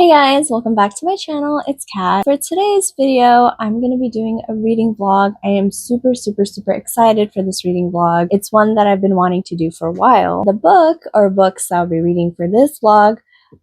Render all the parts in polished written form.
Hey guys, welcome back to my channel. It's Kat. For today's video, I'm going to be doing a reading vlog. I am super excited for this reading vlog. It's one that I've been wanting to do for a while. The book or books I'll be reading for this vlog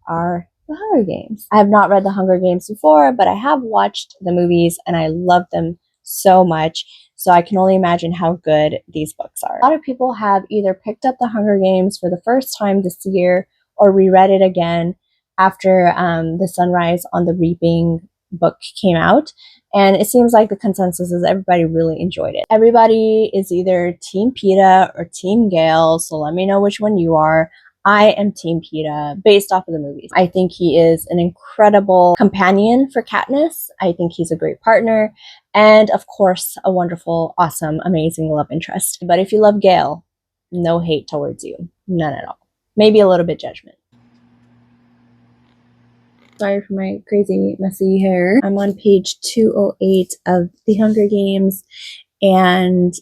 are The Hunger Games. I have not read The Hunger Games before, but I have watched the movies and I love them so much. So I can only imagine how good these books are. A lot of people have either picked up The Hunger Games for the first time this year or reread it again after the Sunrise on the Reaping book came out. And it seems like the consensus is everybody really enjoyed it. Everybody is either Team Peeta or Team Gale, so let me know which one you are. I am Team Peeta based off of the movies. I think he is an incredible companion for Katniss. I think he's a great partner. And of course, a wonderful, awesome, amazing love interest. But if you love Gale, no hate towards you. None at all. Maybe a little bit judgment. Sorry for my crazy messy hair. I'm on page 208 of The Hunger Games and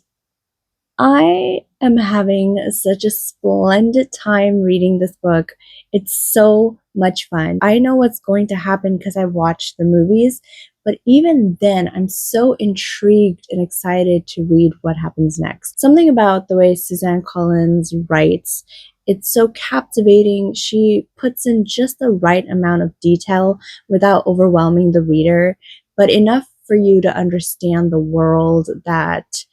I am having such a splendid time reading this book. It's so much fun. I know what's going to happen because I've watched the movies, but even then I'm so intrigued and excited to read what happens next. Something about the way Suzannecollins writes, it's so captivating. She puts in just the right amount of detail without overwhelming the reader, but enough for you to understand the world that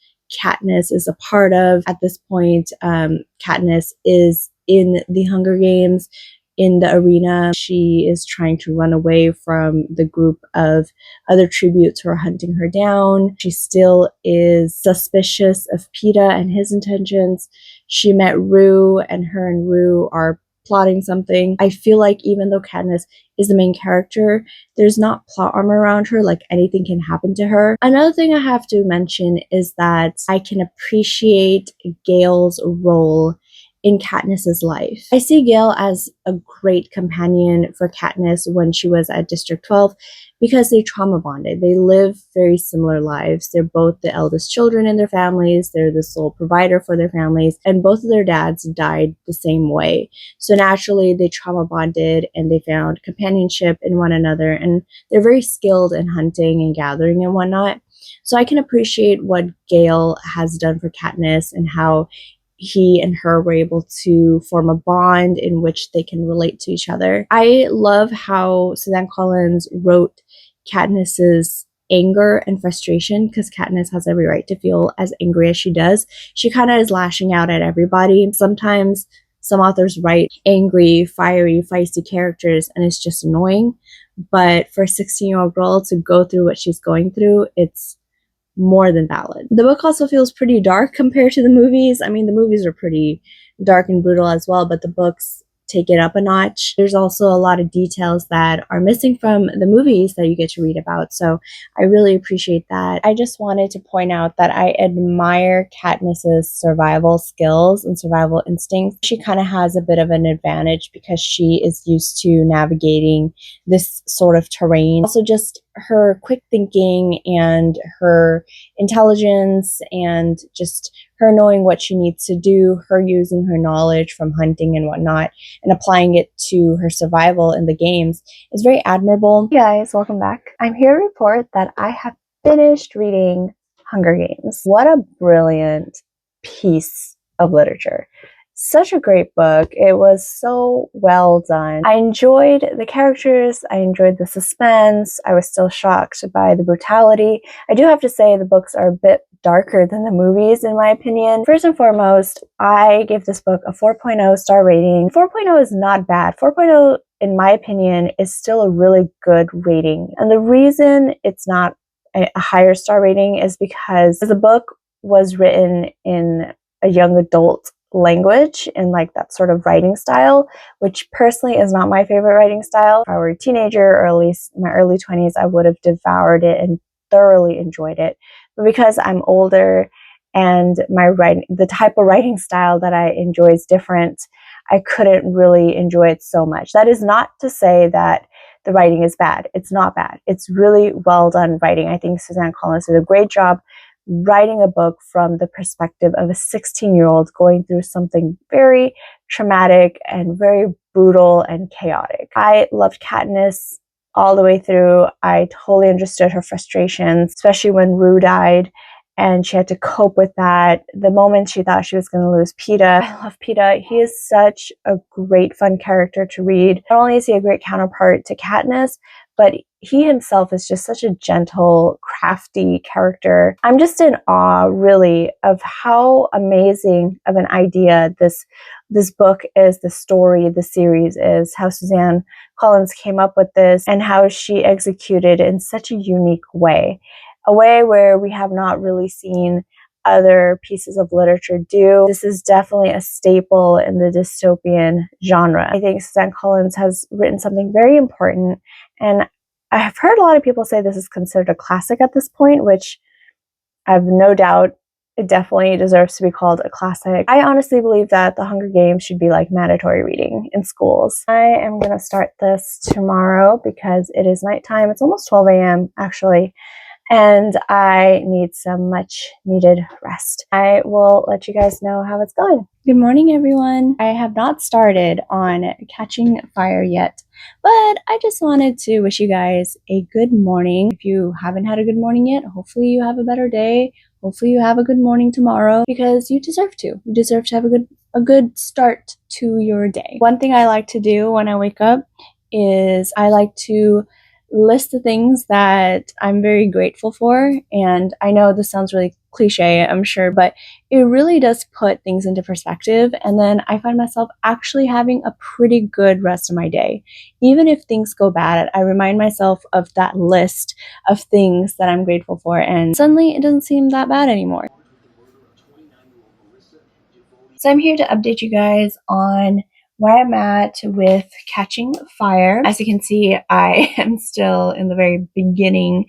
Katniss is a part of. At this point, Katniss is in the Hunger Games in the arena. She is trying to run away from the group of other tributes who are hunting her down. She still is suspicious of Peeta and his intentions. She met Rue, and her and Rue are plotting something. I feel like even though Katniss is the main character, there's not plot armor around her, like anything can happen to her. Another thing I have to mention is that I can appreciate Gale's role in Katniss's life. I see Gale as a great companion for Katniss when she was at District 12 because they trauma bonded. They live very similar lives. They're both the eldest children in their families. They're the sole provider for their families, and both of their dads died the same way. So naturally, they trauma bonded and they found companionship in one another, and they're very skilled in hunting and gathering and whatnot. So I can appreciate what Gale has done for Katniss and how he and her were able to form a bond in which they can relate to each other. I love how Suzannecollins wrote Katniss's anger and frustration, because Katniss has every right to feel as angry as she does. She kind of is lashing out at everybody. Sometimes some authors write angry, fiery, feisty characters and it's just annoying. But for a 16-year-old girl to go through what she's going through, it's more than valid. The book also feels pretty dark compared to the movies. I mean, the movies are pretty dark and brutal as well, but the books take it up a notch. There's also a lot of details that are missing from the movies that you get to read about, so I really appreciate that. I just wanted to point out that I admire Katniss's survival skills and survival instincts. She kind of has a bit of an advantage because she is used to navigating this sort of terrain. Also, just her quick thinking and her intelligence and just her knowing what she needs to do, her using her knowledge from hunting and whatnot and applying it to her survival in the games is very admirable. Hey guys, welcome back. I'm here to report that I have finished reading Hunger Games. What a brilliant piece of literature. Such a great book. It was so well done. I enjoyed the characters. I enjoyed the suspense. I was still shocked by the brutality. I do have to say the books are a bit darker than the movies in my opinion. First and foremost, I give this book a 4.0 star rating. 4.0 is not bad. 4.0 in my opinion is still a really good rating. And the reason it's not a higher star rating is because the book was written in a young adult language and like that sort of writing style, which personally is not my favorite writing style. If I were a teenager or at least in my early 20s, I would have devoured it and thoroughly enjoyed it. But because I'm older and my writing, the type of writing style that I enjoy is different, I couldn't really enjoy it so much. That is not to say that the writing is bad. It's not bad. It's really well done writing. I think Suzannecollins did a great job writing a book from the perspective of a 16-year-old going through something very traumatic and very brutal and chaotic. I loved Katniss all the way through. I totally understood her frustrations, especially when Rue died and she had to cope with that. The moment she thought she was going to lose Peeta. I love Peeta. He is such a great, fun character to read. Not only is he a great counterpart to Katniss, but he himself is just such a gentle, crafty character. I'm just in awe, really, of how amazing of an idea this book is, the story, the series is, how Suzanne Collins came up with this, and how she executed in such a unique way. A way where we have not really seen other pieces of literature do. This is definitely a staple in the dystopian genre. I think Suzanne Collins has written something very important, and I've heard a lot of people say this is considered a classic at this point, which I have no doubt it definitely deserves to be called a classic. I honestly believe that The Hunger Games should be like mandatory reading in schools. I am going to start this tomorrow because it is nighttime. It's almost 12 a.m. actually. And I need some much needed rest. I will let you guys know how it's going. Good morning, everyone. I have not started on Catching Fire yet, but I just wanted to wish you guys a good morning. If you haven't had a good morning yet, hopefully you have a better day. Hopefully you have a good morning tomorrow, because you deserve to. You deserve to have a good start to your day. One thing I like to do when I wake up is I like to list the things that I'm very grateful for. And I know this sounds really cliche, I'm sure, but it really does put things into perspective. And then I find myself actually having a pretty good rest of my day. Even if things go bad, I remind myself of that list of things that I'm grateful for, and suddenly it doesn't seem that bad anymore. So I'm here to update you guys on where I'm at with Catching Fire. As you can see, I am still in the very beginning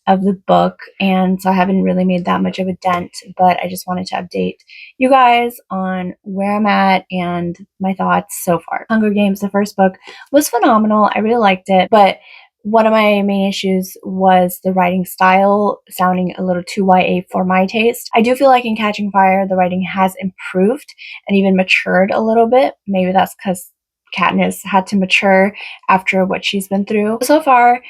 of the book, and so I haven't really made that much of a dent, but I just wanted to update you guys on where I'm at and my thoughts so far. Hunger Games, the first book, was phenomenal. I really liked it, but one of my main issues was the writing style sounding a little too YA for my taste. I do feel like in Catching Fire, the writing has improved and even matured a little bit. Maybe that's because Katniss had to mature after what she's been through. So far,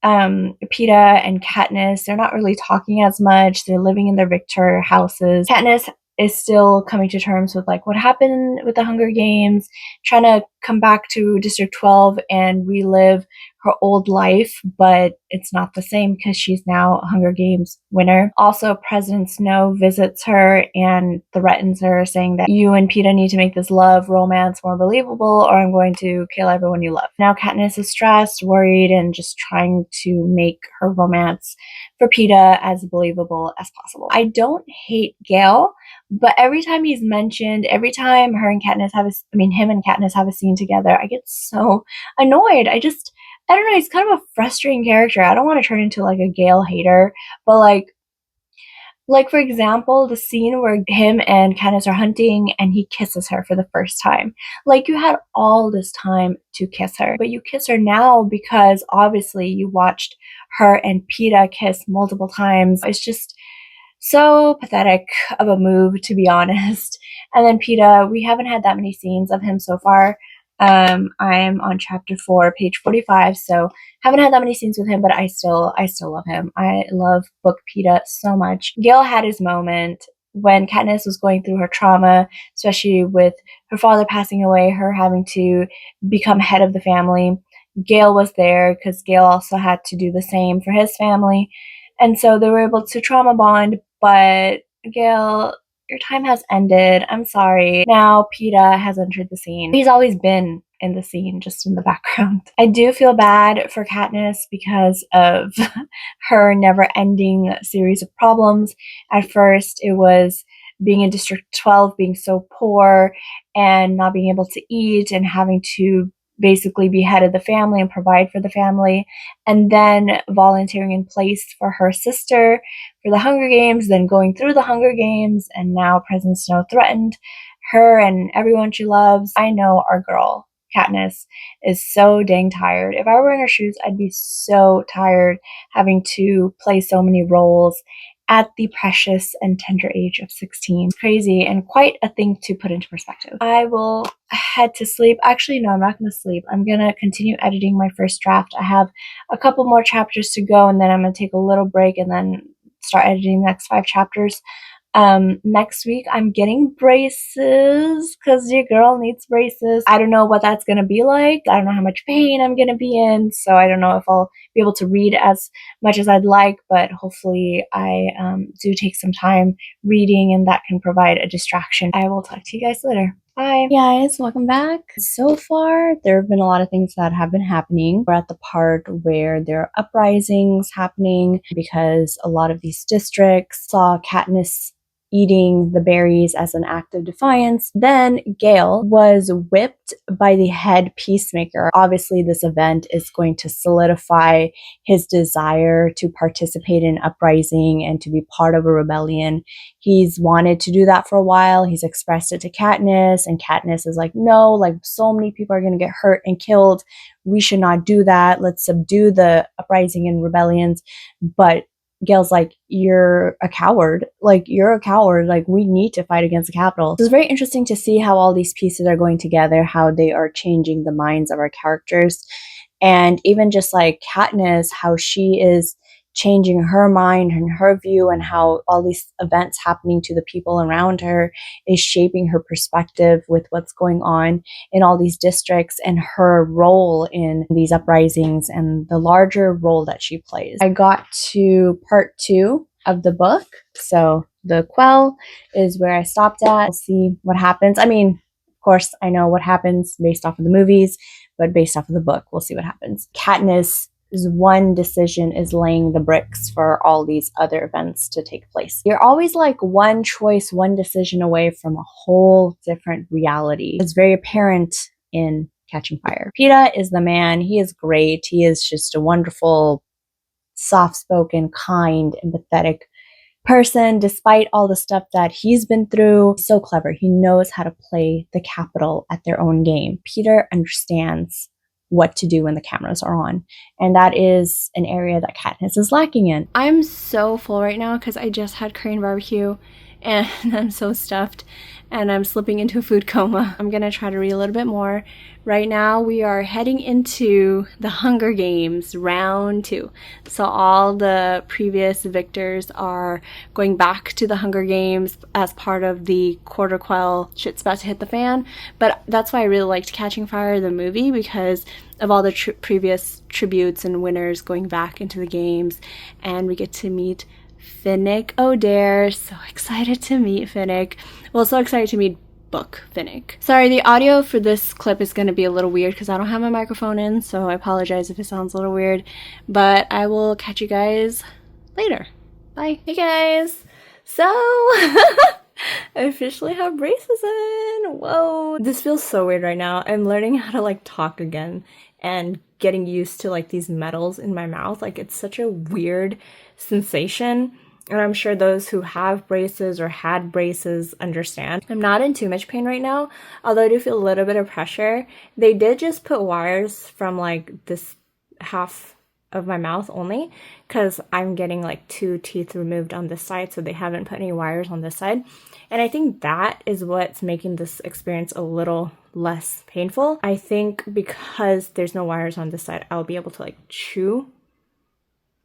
Peeta and Katniss, they're not really talking as much. They're living in their Victor houses. Katniss is still coming to terms with like what happened with the Hunger Games, trying to come back to District 12 and relive her old life, but it's not the same because she's now a Hunger Games winner. Also, President Snow visits her and threatens her, saying that you and Peeta need to make this love romance more believable, or I'm going to kill everyone you love. Now Katniss is stressed, worried, and just trying to make her romance for Peeta as believable as possible. I don't hate Gale, but every time he's mentioned, every time him and Katniss have a scene together, I get so annoyed. I don't know, he's kind of a frustrating character. I don't want to turn into like a Gale hater, but like for example, the scene where him and Katniss are hunting and he kisses her for the first time. Like, you had all this time to kiss her, but you kiss her now because obviously you watched her and Peeta kiss multiple times. It's just so pathetic of a move, to be honest. And then Peeta, we haven't had that many scenes of him so far. I'm on chapter 4, page 45, so haven't had that many scenes with him, but I still love him. I love book Peeta so much. Gale had his moment when Katniss was going through her trauma, especially with her father passing away, her having to become head of the family. Gale was there because Gale also had to do the same for his family, and so they were able to trauma bond. But Gale, your time has ended. I'm sorry. Now Peeta has entered the scene. He's always been in the scene, just in the background. I do feel bad for Katniss because of her never-ending series of problems. At first, it was being in District 12, being so poor and not being able to eat and having to basically be head of the family and provide for the family, and then volunteering in place for her sister for the Hunger Games, then going through the Hunger Games, and now President Snow threatened her and everyone she loves. I know our girl, Katniss, is so dang tired. If I were in her shoes, I'd be so tired having to play so many roles at the precious and tender age of 16. Crazy and quite a thing to put into perspective. I will head to sleep. Actually, no, I'm not going to sleep. I'm going to continue editing my first draft. I have a couple more chapters to go, and then I'm going to take a little break and then start editing the next 5 chapters. Next week I'm getting braces because your girl needs braces. I don't know what that's gonna be like. I don't know how much pain I'm gonna be in, so I don't know if I'll be able to read as much as I'd like, but hopefully I do take some time reading and that can provide a distraction. I will talk to you guys later. Bye. Guys, welcome back. So far, there have been a lot of things that have been happening. We're at the part where there are uprisings happening because a lot of these districts saw Katniss eating the berries as an act of defiance. Then Gale was whipped by the head peacemaker. Obviously, this event is going to solidify his desire to participate in uprising and to be part of a rebellion. He's wanted to do that for a while. He's expressed it to Katniss, and Katniss is like, no, like so many people are going to get hurt and killed. We should not do that. Let's subdue the uprising and rebellions. But Gale's like, you're a coward. Like, you're a coward. Like, we need to fight against the Capitol. So it's very interesting to see how all these pieces are going together, how they are changing the minds of our characters. And even just like Katniss, how she is changing her mind and her view, and how all these events happening to the people around her is shaping her perspective with what's going on in all these districts and her role in these uprisings and the larger role that she plays. I got to part 2 of the book, so the quell is where I stopped at. We'll see what happens. I mean, of course, I know what happens based off of the movies, but based off of the book, we'll see what happens. Katniss' one decision is laying the bricks for all these other events to take place. You're always like one choice, one decision away from a whole different reality. It's very apparent in Catching Fire. Peeta is the man. He is great. He is just a wonderful, soft-spoken, kind, empathetic person, despite all the stuff that he's been through. So clever. He knows how to play the Capitol at their own game. Peter understands what to do when the cameras are on, and that is an area that Katniss is lacking in. I'm so full right now because I just had Korean barbecue and I'm so stuffed and I'm slipping into a food coma. I'm gonna try to read a little bit more. Right now we are heading into the Hunger Games round 2. So all the previous victors are going back to the Hunger Games as part of the quarter quell shit's about to hit the fan. But that's why I really liked Catching Fire, the movie, because of all the previous tributes and winners going back into the games. And we get to meet Finnick Odair. So excited to meet Finnick. Well, so excited to meet Book Finnick. Sorry, the audio for this clip is going to be a little weird because I don't have my microphone in, so I apologize if it sounds a little weird, but I will catch you guys later. Bye. Hey guys! So, I officially have braces in! Whoa! This feels so weird right now. I'm learning how to like talk again and getting used to like these metals in my mouth. Like, it's such a weird sensation. And I'm sure those who have braces or had braces understand. I'm not in too much pain right now, although I do feel a little bit of pressure. They did just put wires from like this half of my mouth only, because I'm getting like 2 teeth removed on this side, so they haven't put any wires on this side. And I think that is what's making this experience a little less painful. I think because there's no wires on this side, I'll be able to like chew.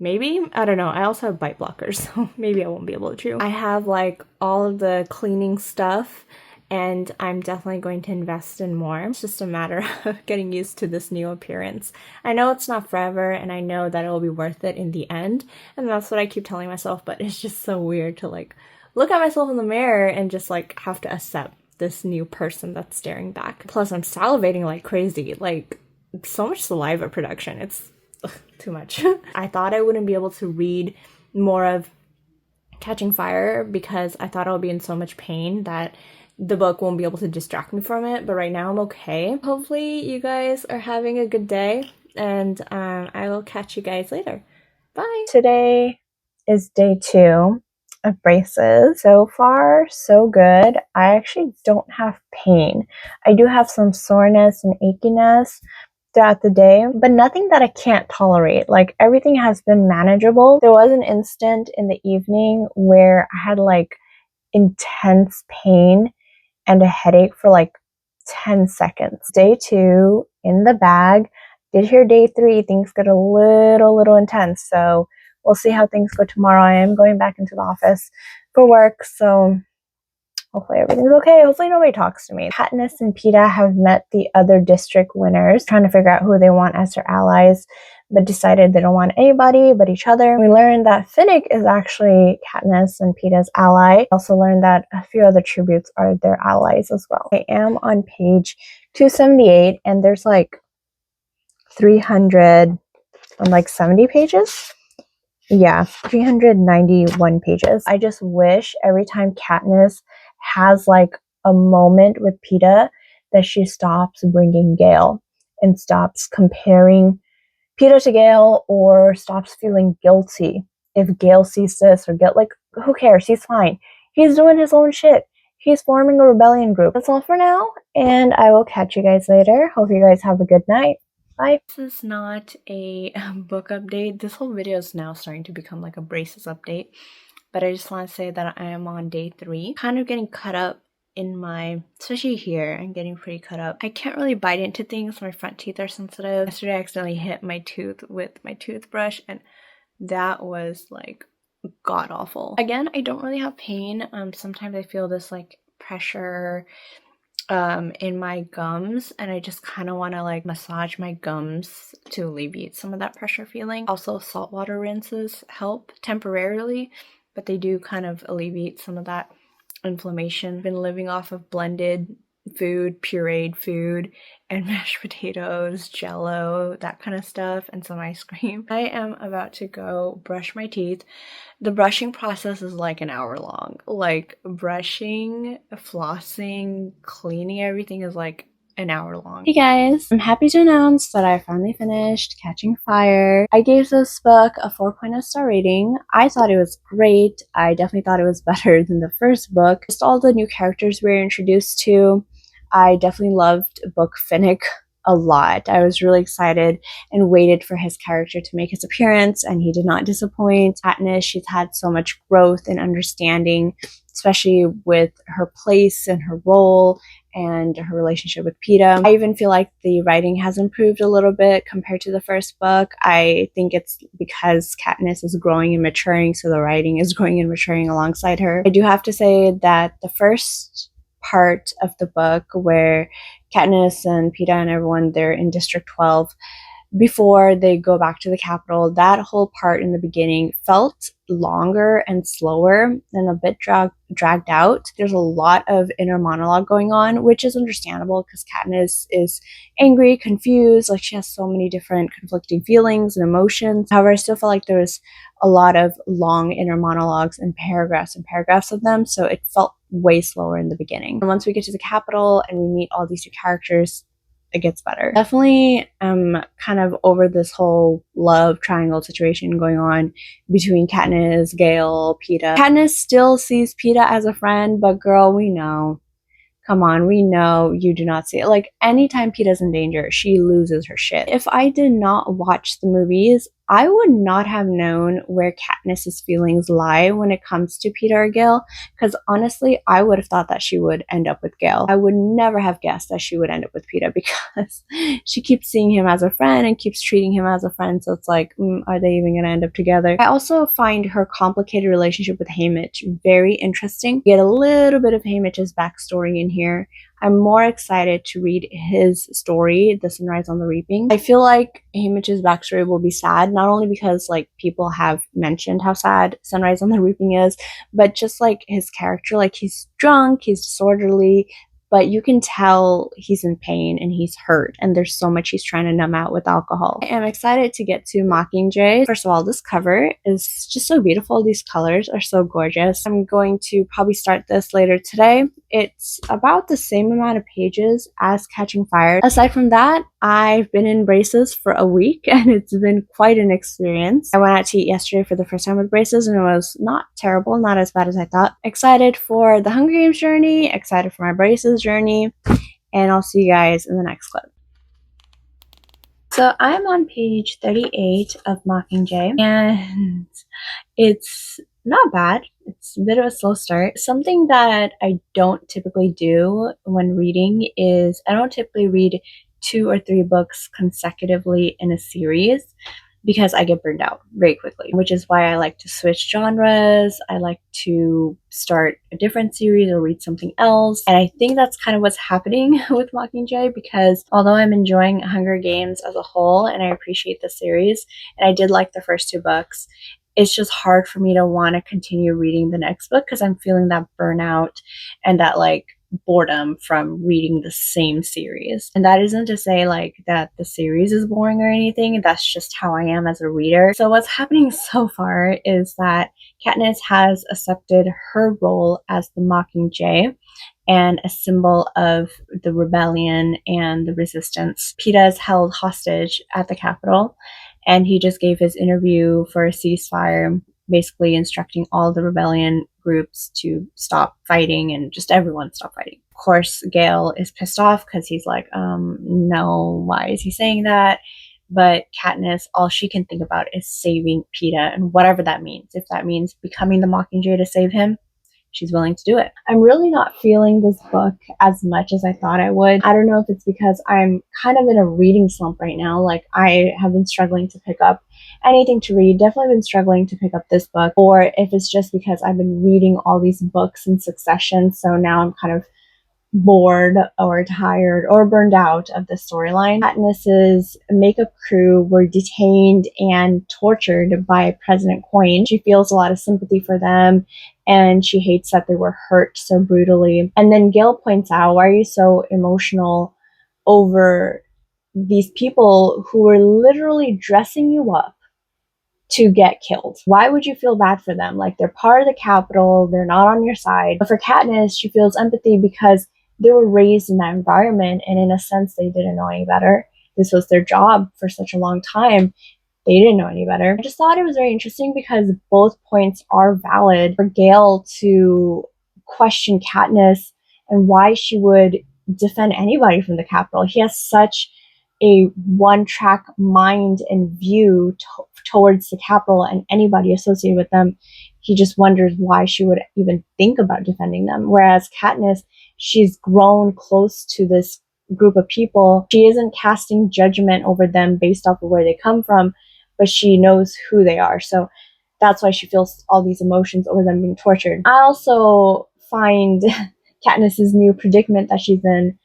Maybe? I don't know. I also have bite blockers, so maybe I won't be able to chew. I have like all of the cleaning stuff, and I'm definitely going to invest in more. It's just a matter of getting used to this new appearance. I know it's not forever, and I know that it will be worth it in the end, and that's what I keep telling myself, but it's just so weird to like look at myself in the mirror and just like have to accept this new person that's staring back. Plus, I'm salivating like crazy. Like, so much saliva production. It's too much. I thought I wouldn't be able to read more of Catching Fire because I thought I would be in so much pain that the book won't be able to distract me from it, but right now I'm okay. Hopefully you guys are having a good day, and I will catch you guys later. Bye! Today is day 2 of braces. So far, so good. I actually don't have pain. I do have some soreness and achiness. throughout the day, but nothing that I can't tolerate. Like, everything has been manageable. There was an instant in the evening where I had like intense pain and a headache for like 10 seconds. Day 2 in the bag. Did hear day 3 things get a little intense, so we'll see how things go tomorrow. I am going back into the office for work, so hopefully everything's okay. Hopefully nobody talks to me. Katniss and Peeta have met the other district winners, trying to figure out who they want as their allies, but decided they don't want anybody but each other. We learned that Finnick is actually Katniss and Peeta's ally. Also learned that a few other tributes are their allies as well. I am on page 278, and there's like 370 pages. Yeah, 391 pages. I just wish every time Katniss has like a moment with Peeta that she stops bringing Gale and stops comparing Peeta to Gale, or stops feeling guilty if Gale sees this, or like, who cares? He's fine. He's doing his own shit. He's forming a rebellion group. That's all for now, and I will catch you guys later. Hope you guys have a good night. Bye. This is not a book update. This whole video is now starting to become like a braces update, but I just want to say that I am on day 3, kind of getting cut up in my, especially here, I'm getting pretty cut up. I can't really bite into things. My front teeth are sensitive. Yesterday I accidentally hit my tooth with my toothbrush, and that was like god awful. Again, I don't really have pain. Sometimes I feel this like pressure in my gums, and I just kind of want to like massage my gums to alleviate some of that pressure feeling. Also, saltwater rinses help temporarily, but they do kind of alleviate some of that inflammation. Been living off of blended food, pureed food, and mashed potatoes, jello, that kind of stuff, and some ice cream. I am about to go brush my teeth. The brushing process is like an hour long. Like, brushing, flossing, cleaning everything is like an hour long. Hey guys, I'm happy to announce that I finally finished Catching Fire. I gave this book a 4.0 star rating. I thought it was great. I definitely thought it was better than the first book. Just all the new characters we were introduced to. I definitely loved Book Finnick a lot. I was really excited and waited for his character to make his appearance, and he did not disappoint. Katniss, she's had so much growth and understanding, especially with her place and her role and her relationship with Peeta. I even feel like the writing has improved a little bit compared to the first book. I think it's because Katniss is growing and maturing, so the writing is growing and maturing alongside her. I do have to say that the first part of the book, where Katniss and Peeta and everyone, they're in District 12 before they go back to the capital, that whole part in the beginning felt longer and slower and a bit dragged out. There's a lot of inner monologue going on, which is understandable because Katniss is angry, confused, like she has so many different conflicting feelings and emotions. However, I still felt like there was a lot of long inner monologues and paragraphs of them, so it felt way slower in the beginning. And once we get to the capital and we meet all these new characters, it gets better. Definitely kind of over this whole love triangle situation going on between Katniss, Gale, Peeta. Katniss still sees Peeta as a friend, but girl, we know. Come on, we know you do not see it. Like, anytime Peeta's in danger, she loses her shit. If I did not watch the movies, I would not have known where Katniss's feelings lie when it comes to Peeta or Gale, because honestly, I would have thought that she would end up with Gale. I would never have guessed that she would end up with Peeta, because she keeps seeing him as a friend and keeps treating him as a friend, so it's like, are they even gonna end up together? I also find her complicated relationship with Haymitch very interesting. We get a little bit of Haymitch's backstory in here. I'm more excited to read his story, The Sunrise on the Reaping. I feel like Haymitch's backstory will be sad, not only because like people have mentioned how sad Sunrise on the Reaping is, but just like his character, like he's drunk, he's disorderly, but you can tell he's in pain and he's hurt, and there's so much he's trying to numb out with alcohol. I am excited to get to Mockingjay. First of all, this cover is just so beautiful. These colors are so gorgeous. I'm going to probably start this later today. It's about the same amount of pages as Catching Fire. Aside from that, I've been in braces for a week, and it's been quite an experience. I went out to eat yesterday for the first time with braces, and it was not terrible, not as bad as I thought. Excited for the Hunger Games journey, excited for my braces journey, and I'll see you guys in the next clip. So I'm on page 38 of Mockingjay, and it's not bad. It's a bit of a slow start. Something that I don't typically do when reading is I don't typically read 2 or 3 books consecutively in a series because I get burned out very quickly, which is why I like to switch genres. I like to start a different series or read something else. And I think that's kind of what's happening with Mockingjay, because although I'm enjoying Hunger Games as a whole and I appreciate the series, and I did like the first 2 books, it's just hard for me to want to continue reading the next book because I'm feeling that burnout and that like boredom from reading the same series. And that isn't to say like that the series is boring or anything. That's just how I am as a reader. So what's happening so far is that Katniss has accepted her role as the Mockingjay and a symbol of the rebellion and the resistance. Peeta is held hostage at the Capitol, and he just gave his interview for a ceasefire, basically instructing all the rebellion groups to stop fighting and just everyone stop fighting. Of course, Gale is pissed off because he's like, no, why is he saying that? But Katniss, all she can think about is saving Peeta, and whatever that means. If that means becoming the Mockingjay to save him, she's willing to do it. I'm really not feeling this book as much as I thought I would. I don't know if it's because I'm kind of in a reading slump right now. Like, I have been struggling to pick up anything to read, definitely been struggling to pick up this book, or if it's just because I've been reading all these books in succession, so now I'm kind of bored or tired or burned out of the storyline. Katniss's makeup crew were detained and tortured by President Coin. She feels a lot of sympathy for them, and she hates that they were hurt so brutally. And then Gale points out, why are you so emotional over these people who were literally dressing you up to get killed? Why would you feel bad for them? Like, they're part of the Capitol, they're not on your side. But for Katniss, she feels empathy because they were raised in that environment, and in a sense, they didn't know any better. This was their job for such a long time. They didn't know any better. I just thought it was very interesting because both points are valid. For Gale to question Katniss and why she would defend anybody from the Capitol. He has such a one-track mind and view towards the Capitol and anybody associated with them. He just wonders why she would even think about defending them. Whereas Katniss, she's grown close to this group of people. She isn't casting judgment over them based off of where they come from, but she knows who they are. So that's why she feels all these emotions over them being tortured. I also find Katniss's new predicament that she's in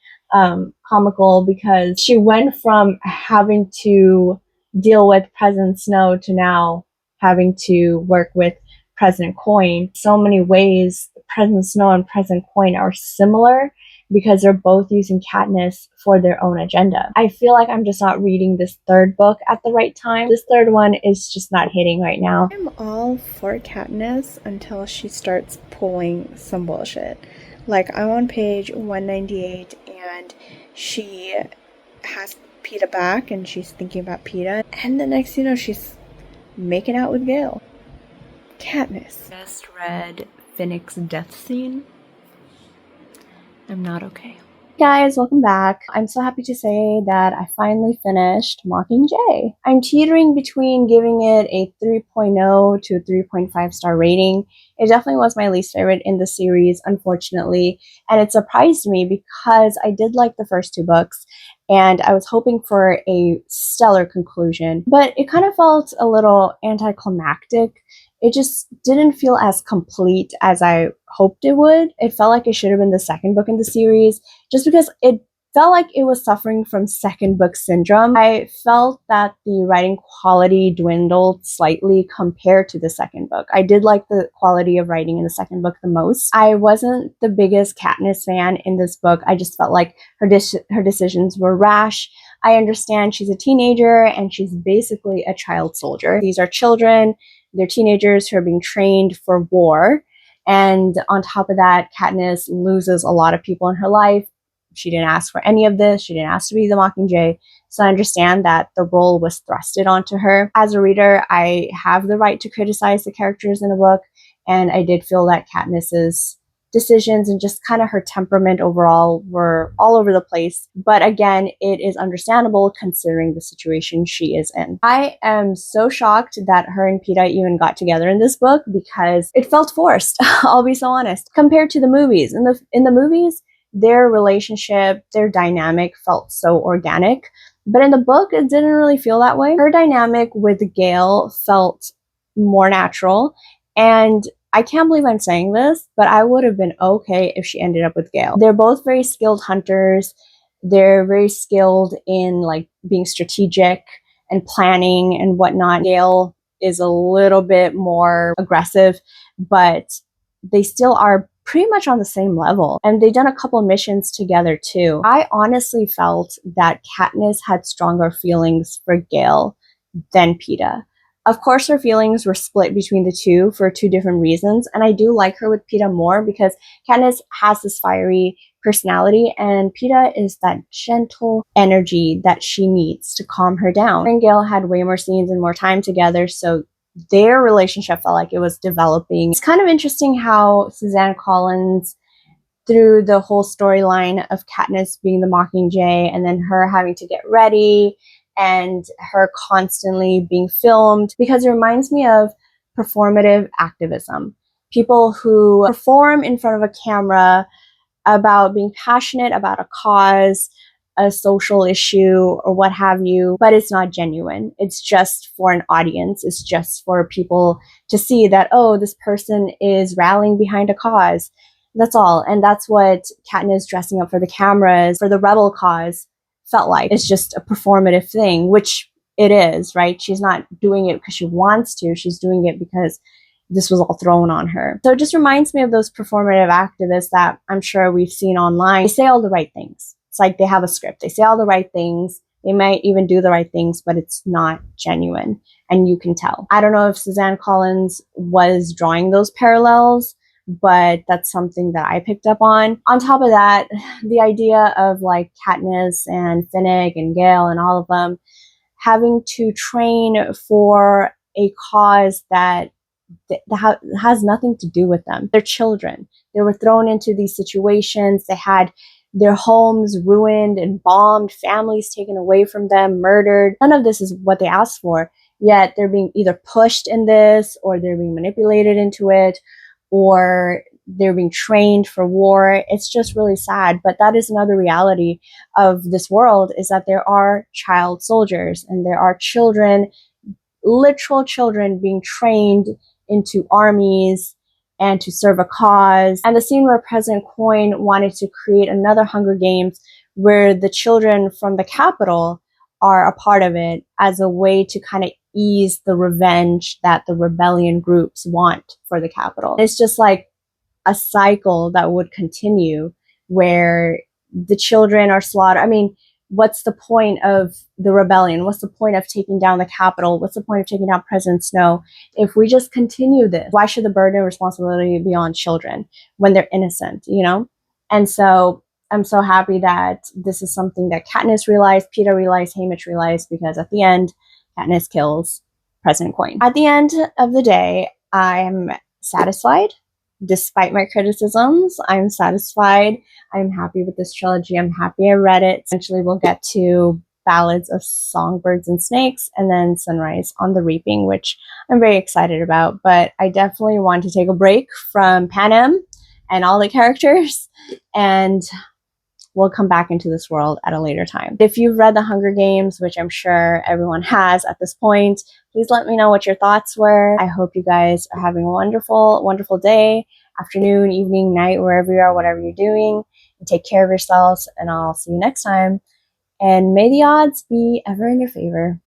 comical, because she went from having to deal with President Snow to now having to work with President Coin. So many ways President Snow and President Coin are similar because they're both using Katniss for their own agenda. I feel like I'm just not reading this third book at the right time. This third one is just not hitting right now. I'm all for Katniss until she starts pulling some bullshit. Like, I'm on page 198 and she has Peeta back and she's thinking about Peeta, and the next you know, she's making out with Gale. Katniss. Just read Finnick's death scene. I'm not okay. Guys, welcome back. I'm so happy to say that I finally finished Mockingjay. I'm teetering between giving it a 3.0 to a 3.5 star rating. It definitely was my least favorite in the series, unfortunately, and it surprised me because I did like the first 2 books and I was hoping for a stellar conclusion, but it kind of felt a little anticlimactic. It just didn't feel as complete as I hoped it would. It felt like it should have been the second book in the series, just because it felt like it was suffering from second book syndrome. I felt that the writing quality dwindled slightly compared to the second book. I did like the quality of writing in the second book the most. I wasn't the biggest Katniss fan in this book. I just felt like her decisions were rash. I understand she's a teenager and she's basically a child soldier. These are children. They're teenagers who are being trained for war. And on top of that, Katniss loses a lot of people in her life. She didn't ask for any of this. She didn't ask to be the Mockingjay. So I understand that the role was thrusted onto her. As a reader, I have the right to criticize the characters in a book. And I did feel that Katniss's decisions and just kind of her temperament overall were all over the place. But again, it is understandable considering the situation she is in. I am so shocked that her and Peta even got together in this book because it felt forced. I'll be so honest. Compared to the movies. In the movies, their relationship, their dynamic felt so organic. But in the book, it didn't really feel that way. Her dynamic with Gale felt more natural. And I can't believe I'm saying this, but I would have been okay if she ended up with Gale. They're both very skilled hunters. They're very skilled in like being strategic and planning and whatnot. Gale is a little bit more aggressive, but they still are pretty much on the same level. And they've done a couple of missions together too. I honestly felt that Katniss had stronger feelings for Gale than Peta. Of course, her feelings were split between the two for two different reasons, and I do like her with Peta more because Katniss has this fiery personality, and Peta is that gentle energy that she needs to calm her down. Her and Gale had way more scenes and more time together, so their relationship felt like it was developing. It's kind of interesting how Suzanne Collins, through the whole storyline of Katniss being the Mockingjay and then her having to get ready and her constantly being filmed, because it reminds me of performative activism. People who perform in front of a camera about being passionate about a cause, a social issue, or what have you, but it's not genuine. It's just for an audience. It's just for people to see that, oh, this person is rallying behind a cause. That's all. And that's what Katniss dressing up for the cameras, for the rebel cause, felt like. It's just a performative thing, which it is, right? She's not doing it because she wants to. She's doing it because this was all thrown on her. So it just reminds me of those performative activists that I'm sure we've seen online. They say all the right things. It's like they have a script. They say all the right things. They might even do the right things, but it's not genuine. And you can tell. I don't know if Suzanne Collins was drawing those parallels, but that's something that I picked up on. On top of that, the idea of like Katniss and Finnick and Gale and all of them having to train for a cause that has nothing to do with them. They're children. They were thrown into these situations. They had their homes ruined and bombed, families taken away from them, murdered. None of this is what they asked for, yet they're being either pushed in this, or they're being manipulated into it, or they're being trained for war. It's just really sad. But that is another reality of this world, is that there are child soldiers and there are children, literal children, being trained into armies and to serve a cause. And the scene where President Coin wanted to create another Hunger Games where the children from the Capitol are a part of it as a way to kind of ease the revenge that the rebellion groups want for the Capitol. It's just like a cycle that would continue where the children are slaughtered. I mean, what's the point of the rebellion? What's the point of taking down the Capitol? What's the point of taking down President Snow? If we just continue this, why should the burden of responsibility be on children when they're innocent, you know? And so I'm so happy that this is something that Katniss realized, Peta realized, Haymitch realized, because at the end, Katniss kills President Coin. At the end of the day, I'm satisfied. Despite my criticisms, I'm satisfied. I'm happy with this trilogy. I'm happy I read it. Eventually we'll get to Ballads of Songbirds and Snakes and then Sunrise on the Reaping, which I'm very excited about. But I definitely want to take a break from Panem and all the characters, and we'll come back into this world at a later time. If you've read The Hunger Games, which I'm sure everyone has at this point, please let me know what your thoughts were. I hope you guys are having a wonderful, wonderful day, afternoon, evening, night, wherever you are, whatever you're doing. And take care of yourselves, and I'll see you next time. And may the odds be ever in your favor.